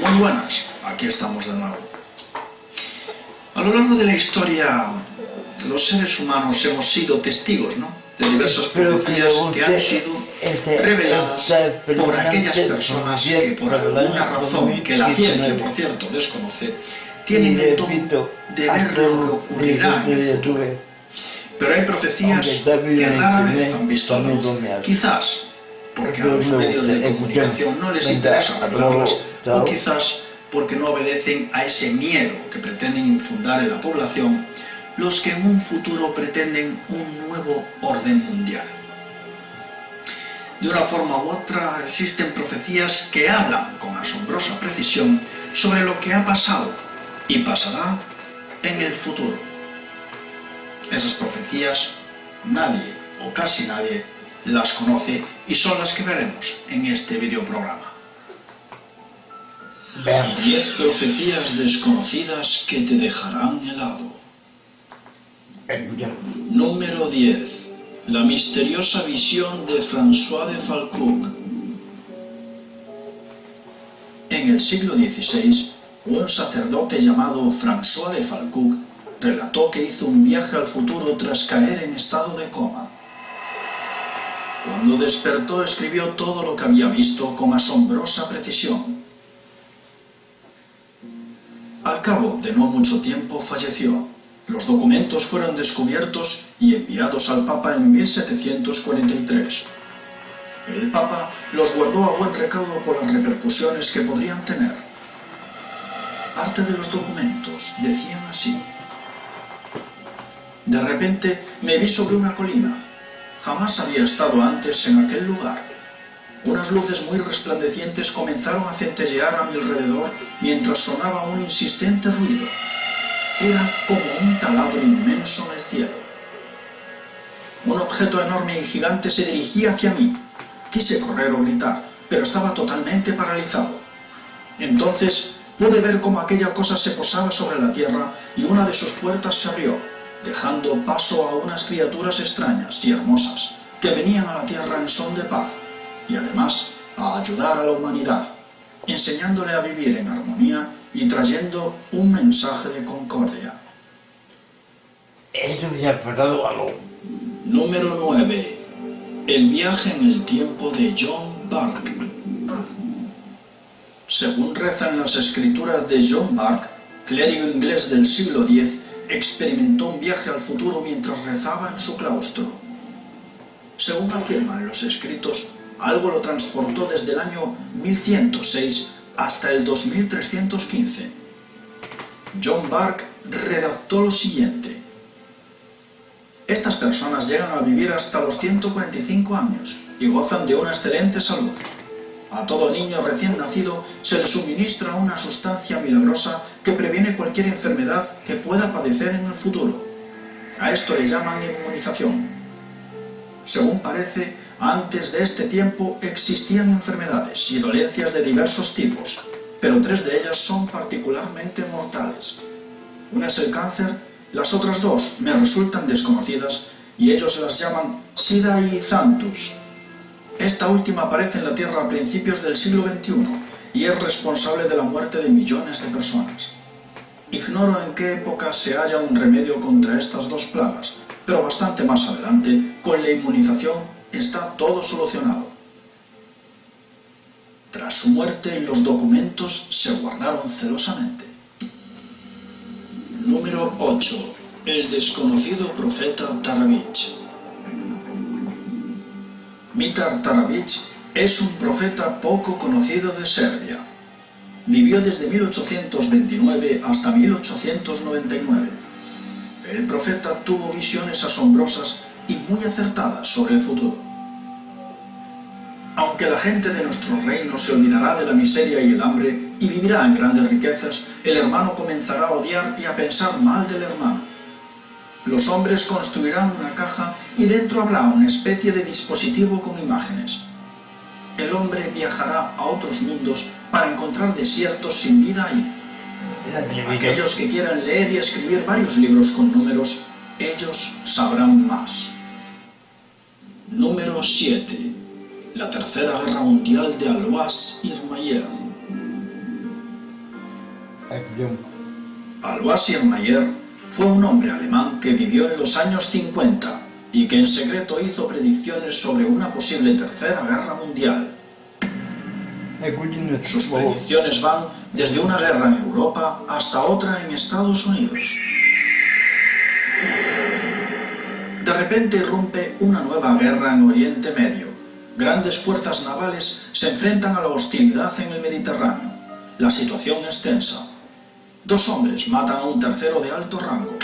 Muy buenas, aquí estamos de nuevo. A lo largo de la historia, los seres humanos hemos sido testigos, ¿no?, de diversas profecías que han sido reveladas por aquellas personas que, por alguna razón que la ciencia, por cierto, desconoce, tienen el don de ver lo que ocurrirá en el futuro. Pero hay profecías que rara vez han visto la luz, quizás porque a los medios de comunicación no les interesa revelarlas, o quizás porque no obedecen a ese miedo que pretenden infundar en la población los que en un futuro pretenden un nuevo orden mundial. De una forma u otra existen profecías que hablan con asombrosa precisión sobre lo que ha pasado y pasará en el futuro. Esas profecías nadie o casi nadie las conoce y son las que veremos en este videoprograma. 10 profecías desconocidas que te dejarán helado. Número 10. La misteriosa visión de François de Foucault. En el siglo XVI, un sacerdote llamado François de Foucault relató que hizo un viaje al futuro tras caer en estado de coma. Cuando despertó, escribió todo lo que había visto con asombrosa precisión. Al cabo de no mucho tiempo falleció. Los documentos fueron descubiertos y enviados al Papa en 1743. El Papa los guardó a buen recaudo por las repercusiones que podrían tener. Parte de los documentos decían así: de repente me vi sobre una colina. Jamás había estado antes en aquel lugar. Unas luces muy resplandecientes comenzaron a centellear a mi alrededor mientras sonaba un insistente ruido. Era como un taladro inmenso en el cielo. Un objeto enorme y gigante se dirigía hacia mí. Quise correr o gritar, pero estaba totalmente paralizado. Entonces pude ver cómo aquella cosa se posaba sobre la tierra y una de sus puertas se abrió, dejando paso a unas criaturas extrañas y hermosas que venían a la tierra en son de paz y además a ayudar a la humanidad, enseñándole a vivir en armonía y trayendo un mensaje de concordia. Eso me ha pasado algo. Número 9. El viaje en el tiempo de John Burke. Según rezan las escrituras de John Burke, clérigo inglés del siglo X, experimentó un viaje al futuro mientras rezaba en su claustro. Según afirman los escritos, algo lo transportó desde el año 1106 hasta el 2315. John Burke redactó lo siguiente: estas personas llegan a vivir hasta los 145 años y gozan de una excelente salud. A todo niño recién nacido se le suministra una sustancia milagrosa que previene cualquier enfermedad que pueda padecer en el futuro. A esto le llaman inmunización. Según parece, antes de este tiempo existían enfermedades y dolencias de diversos tipos, pero 3 de ellas son particularmente mortales. Una es el cáncer, las otras 2 me resultan desconocidas y ellos las llaman sida y xanthus. Esta última aparece en la Tierra a principios del siglo XXI y es responsable de la muerte de millones de personas. Ignoro en qué época se halla un remedio contra estas 2 plagas, pero bastante más adelante, con la inmunización, está todo solucionado. Tras su muerte, los documentos se guardaron celosamente. Número 8. El desconocido profeta Taravich. Mitar Taravich es un profeta poco conocido de Serbia. Vivió desde 1829 hasta 1899. El profeta tuvo visiones asombrosas y muy acertadas sobre el futuro. Aunque la gente de nuestro reino se olvidará de la miseria y el hambre y vivirá en grandes riquezas, el hermano comenzará a odiar y a pensar mal del hermano. Los hombres construirán una caja y dentro habrá una especie de dispositivo con imágenes. El hombre viajará a otros mundos para encontrar desiertos sin vida ahí. Aquellos que quieran leer y escribir varios libros con números, ellos sabrán más. Número 7. La Tercera Guerra Mundial de Alois Irmayer. Alois Siermayer fue un hombre alemán que vivió en los años 50 y que en secreto hizo predicciones sobre una posible tercera guerra mundial. Sus predicciones van desde una guerra en Europa hasta otra en Estados Unidos. De repente irrumpe una nueva guerra en Oriente Medio. Grandes fuerzas navales se enfrentan a la hostilidad en el Mediterráneo. La situación es tensa. 2 hombres matan a un tercero de alto rango.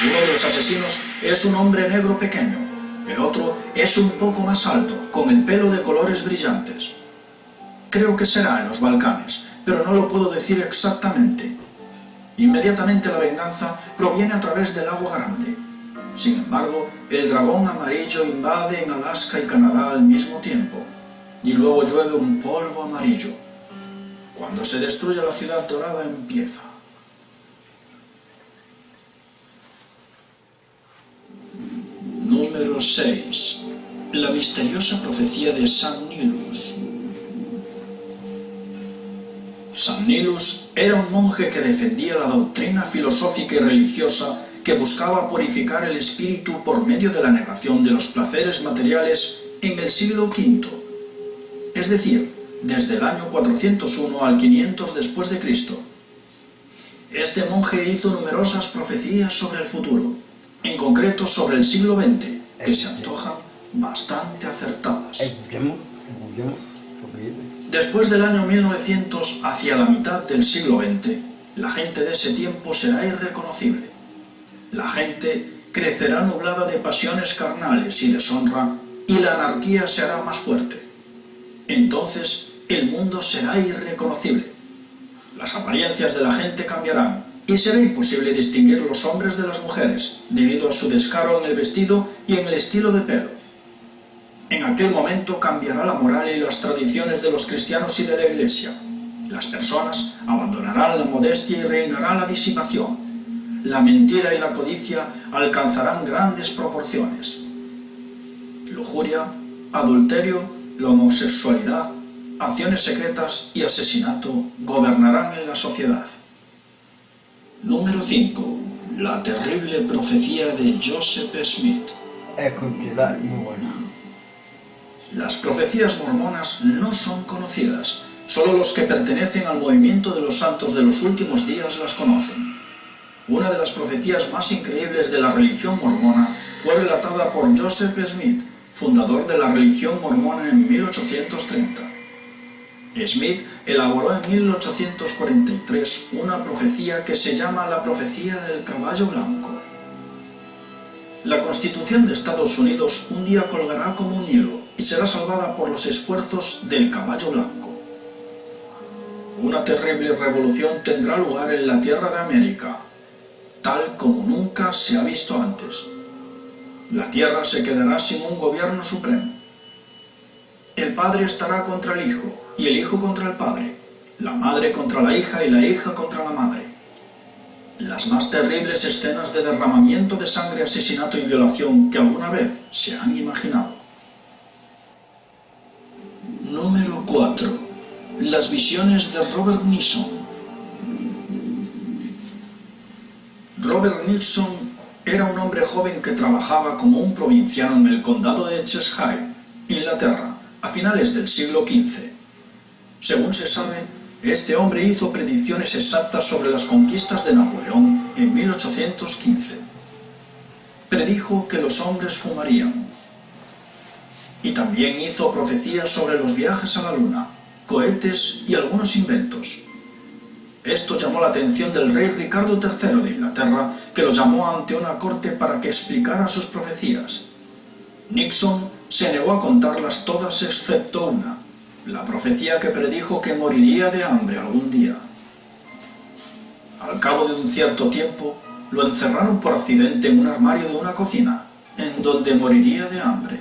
Uno de los asesinos es un hombre negro pequeño. El otro es un poco más alto, con el pelo de colores brillantes. Creo que será en los Balcanes, pero no lo puedo decir exactamente. Inmediatamente la venganza proviene a través del Agua Grande. Sin embargo, el dragón amarillo invade en Alaska y Canadá al mismo tiempo, y luego llueve un polvo amarillo. Cuando se destruye la ciudad dorada empieza. Número 6. La misteriosa profecía de San Nilus. San Nilus era un monje que defendía la doctrina filosófica y religiosa que buscaba purificar el espíritu por medio de la negación de los placeres materiales en el siglo V, es decir, desde el año 401 al 500 después de Cristo. Este monje hizo numerosas profecías sobre el futuro, en concreto sobre el siglo XX, que se antojan bastante acertadas. Después del año 1900 hacia la mitad del siglo XX, la gente de ese tiempo será irreconocible. La gente crecerá nublada de pasiones carnales y deshonra, y la anarquía se hará más fuerte. Entonces el mundo será irreconocible. Las apariencias de la gente cambiarán, y será imposible distinguir los hombres de las mujeres, debido a su descaro en el vestido y en el estilo de pelo. En aquel momento cambiará la moral y las tradiciones de los cristianos y de la Iglesia. Las personas abandonarán la modestia y reinará la disipación. La mentira y la codicia alcanzarán grandes proporciones. Lujuria, adulterio, la homosexualidad, acciones secretas y asesinato gobernarán en la sociedad. Número 5. La terrible profecía de Joseph Smith. Las profecías mormonas no son conocidas. Solo los que pertenecen al movimiento de los santos de los últimos días las conocen. Una de las profecías más increíbles de la religión mormona fue relatada por Joseph Smith, fundador de la religión mormona en 1830. Smith elaboró en 1843 una profecía que se llama la profecía del caballo blanco. La Constitución de Estados Unidos un día colgará como un hilo y será salvada por los esfuerzos del caballo blanco. Una terrible revolución tendrá lugar en la tierra de América, tal como nunca se ha visto antes. La tierra se quedará sin un gobierno supremo. El padre estará contra el hijo, y el hijo contra el padre, la madre contra la hija y la hija contra la madre. Las más terribles escenas de derramamiento de sangre, asesinato y violación que alguna vez se han imaginado. Número 4. Las visiones de Robert Nixon. Robert Nixon era un hombre joven que trabajaba como un provinciano en el condado de Cheshire, Inglaterra, a finales del siglo XV. Según se sabe, este hombre hizo predicciones exactas sobre las conquistas de Napoleón en 1815. Predijo que los hombres fumarían. Y también hizo profecías sobre los viajes a la luna, cohetes y algunos inventos. Esto llamó la atención del rey Ricardo III de Inglaterra, que lo llamó ante una corte para que explicara sus profecías. Nixon se negó a contarlas todas excepto una, la profecía que predijo que moriría de hambre algún día. Al cabo de un cierto tiempo, lo encerraron por accidente en un armario de una cocina, en donde moriría de hambre.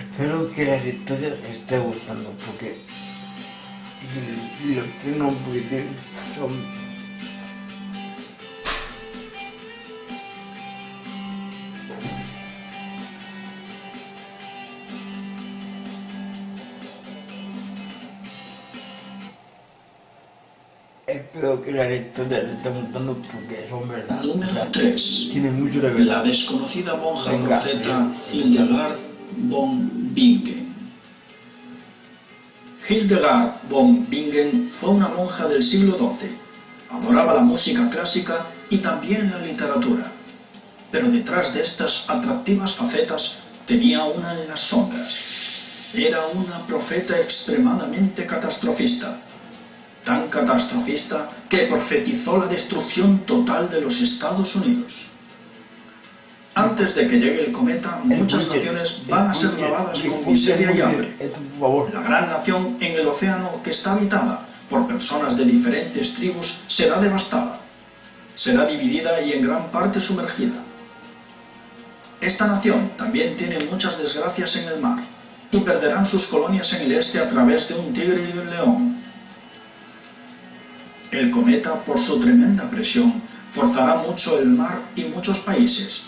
Espero que las historias les esté gustando, porque los que no pueden son Espero que la lectura le esté gustando porque son verdad. Número 3. Tiene mucho de La verdad. desconocida monja Venga, profeta sí. Hildegard von Bingen. Hildegard von Bingen fue una monja del siglo XII. Adoraba la música clásica y también la literatura. Pero detrás de estas atractivas facetas tenía una en las sombras. Era una profeta extremadamente catastrofista. Tan catastrofista que profetizó la destrucción total de los Estados Unidos. Antes de que llegue el cometa, muchas naciones van a ser lavadas con miseria y hambre. La gran nación en el océano que está habitada por personas de diferentes tribus será devastada. Será dividida y en gran parte sumergida. Esta nación también tiene muchas desgracias en el mar y perderán sus colonias en el este a través de un tigre y un león. El cometa, por su tremenda presión, forzará mucho el mar y muchos países,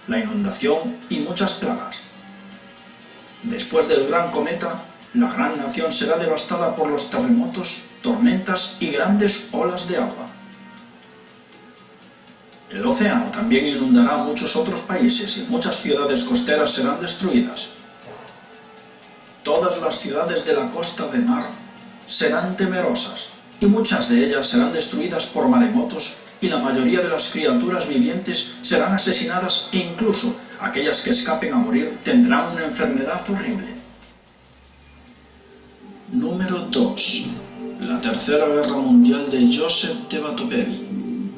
la inundación y muchas plagas. Después del gran cometa, la gran nación será devastada por los terremotos, tormentas y grandes olas de agua. El océano también inundará muchos otros países y muchas ciudades costeras serán destruidas. Todas las ciudades de la costa de mar serán temerosas y muchas de ellas serán destruidas por maremotos y la mayoría de las criaturas vivientes serán asesinadas e incluso aquellas que escapen a morir tendrán una enfermedad horrible. Número 2. La Tercera Guerra Mundial de Joseph de Batopedi.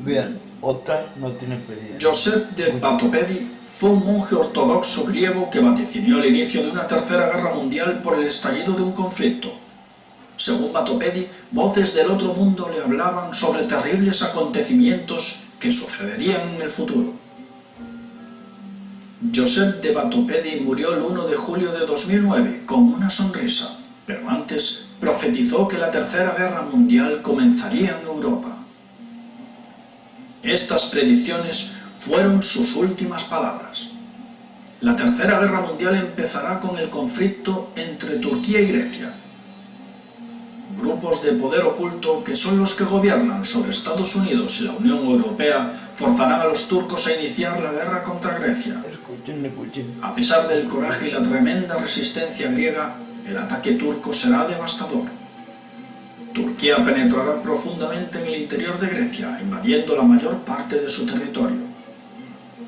Bien, otra no tiene pérdida. Joseph de Batopedi fue un monje ortodoxo griego que vaticinió el inicio de una tercera guerra mundial por el estallido de un conflicto. Según Batopedi, voces del otro mundo le hablaban sobre terribles acontecimientos que sucederían en el futuro. Joseph de Batopedi murió el 1 de julio de 2009 con una sonrisa, pero antes profetizó que la Tercera Guerra Mundial comenzaría en Europa. Estas predicciones fueron sus últimas palabras. La Tercera Guerra Mundial empezará con el conflicto entre Turquía y Grecia. Grupos de poder oculto, que son los que gobiernan sobre Estados Unidos y la Unión Europea, forzarán a los turcos a iniciar la guerra contra Grecia. Escuchen. A pesar del coraje y la tremenda resistencia griega, el ataque turco será devastador. Turquía penetrará profundamente en el interior de Grecia, invadiendo la mayor parte de su territorio.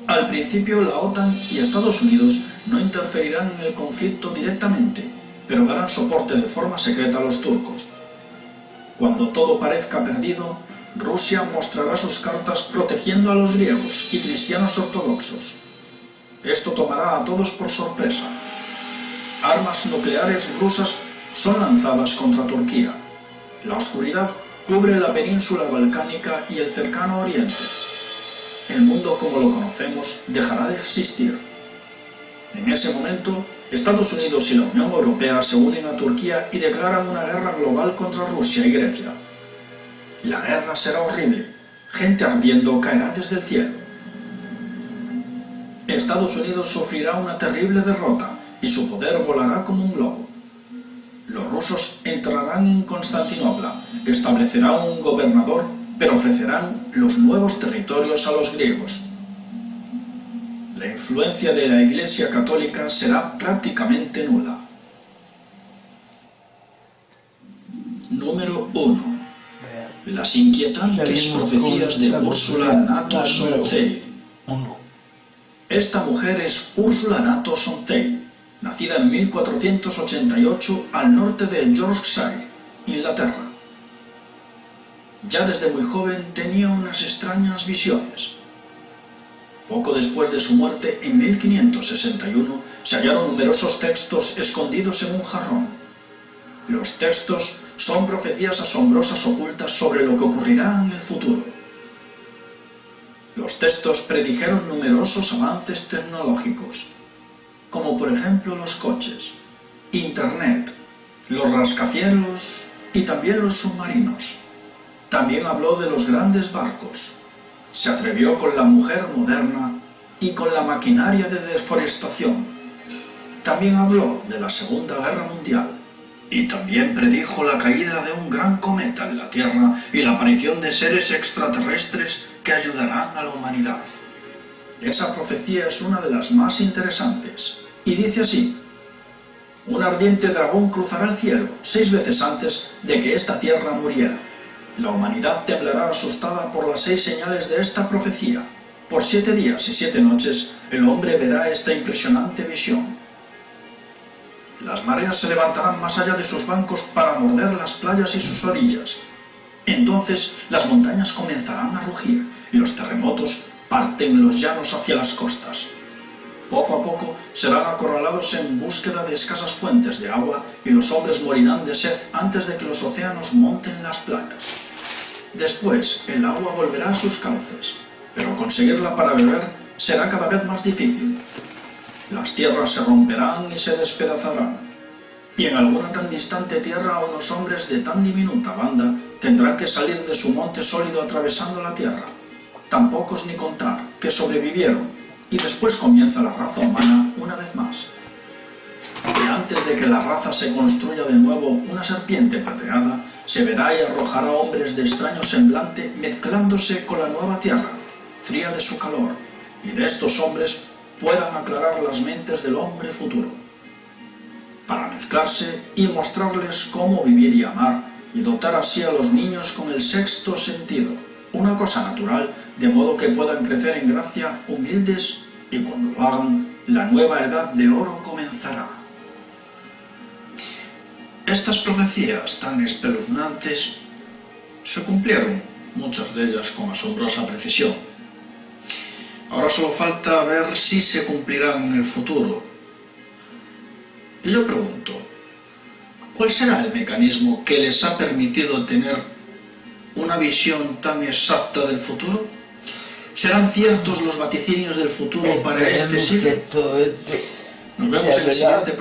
Al principio, la OTAN y Estados Unidos no interferirán en el conflicto directamente, pero darán soporte de forma secreta a los turcos. Cuando todo parezca perdido, Rusia mostrará sus cartas protegiendo a los griegos y cristianos ortodoxos. Esto tomará a todos por sorpresa. Armas nucleares rusas son lanzadas contra Turquía. La oscuridad cubre la península balcánica y el cercano oriente. El mundo como lo conocemos dejará de existir. En ese momento, Estados Unidos y la Unión Europea se unen a Turquía y declaran una guerra global contra Rusia y Grecia. La guerra será horrible. Gente ardiendo caerá desde el cielo. Estados Unidos sufrirá una terrible derrota y su poder volará como un globo. Los rusos entrarán en Constantinopla, establecerán un gobernador, pero ofrecerán los nuevos territorios a los griegos. La influencia de la Iglesia Católica será prácticamente nula. Número 1. Las inquietantes profecías de Úrsula Nato Sontziel. Esta mujer es Úrsula Nato Sontziel, nacida en 1488 al norte de Yorkshire, Inglaterra. Ya desde muy joven tenía unas extrañas visiones. Poco después de su muerte, en 1561, se hallaron numerosos textos escondidos en un jarrón. Los textos son profecías asombrosas ocultas sobre lo que ocurrirá en el futuro. Los textos predijeron numerosos avances tecnológicos, como por ejemplo los coches, Internet, los rascacielos y también los submarinos. También habló de los grandes barcos. Se atrevió con la mujer moderna y con la maquinaria de deforestación. También habló de la Segunda Guerra Mundial. Y también predijo la caída de un gran cometa en la Tierra y la aparición de seres extraterrestres que ayudarán a la humanidad. Esa profecía es una de las más interesantes, y dice así: un ardiente dragón cruzará el cielo 6 veces antes de que esta tierra muriera. La humanidad temblará asustada por las 6 señales de esta profecía. Por 7 días y 7 noches el hombre verá esta impresionante visión. Las mareas se levantarán más allá de sus bancos para morder las playas y sus orillas. Entonces las montañas comenzarán a rugir y los terremotos parten los llanos hacia las costas. Poco a poco serán acorralados en búsqueda de escasas fuentes de agua y los hombres morirán de sed antes de que los océanos monten las playas. Después el agua volverá a sus cauces, pero conseguirla para beber será cada vez más difícil. Las tierras se romperán y se despedazarán, y en alguna tan distante tierra unos hombres de tan diminuta banda tendrán que salir de su monte sólido atravesando la tierra, tan pocos ni contar, que sobrevivieron, y después comienza la raza humana una vez más. Y antes de que la raza se construya de nuevo una serpiente plateada, se verá y arrojará hombres de extraño semblante mezclándose con la nueva tierra, fría de su calor, y de estos hombres puedan aclarar las mentes del hombre futuro, para mezclarse y mostrarles cómo vivir y amar, y dotar así a los niños con el sexto sentido, una cosa natural, de modo que puedan crecer en gracia humildes, y cuando lo hagan, la nueva edad de oro comenzará. Estas profecías tan espeluznantes se cumplieron, muchas de ellas con asombrosa precisión. Ahora solo falta ver si se cumplirán en el futuro. Y yo pregunto, ¿cuál será el mecanismo que les ha permitido tener una visión tan exacta del futuro? ¿Serán ciertos los vaticinios del futuro para este siglo? Esperemos que todo esto Nos vemos en el sea verdad. siguiente programa.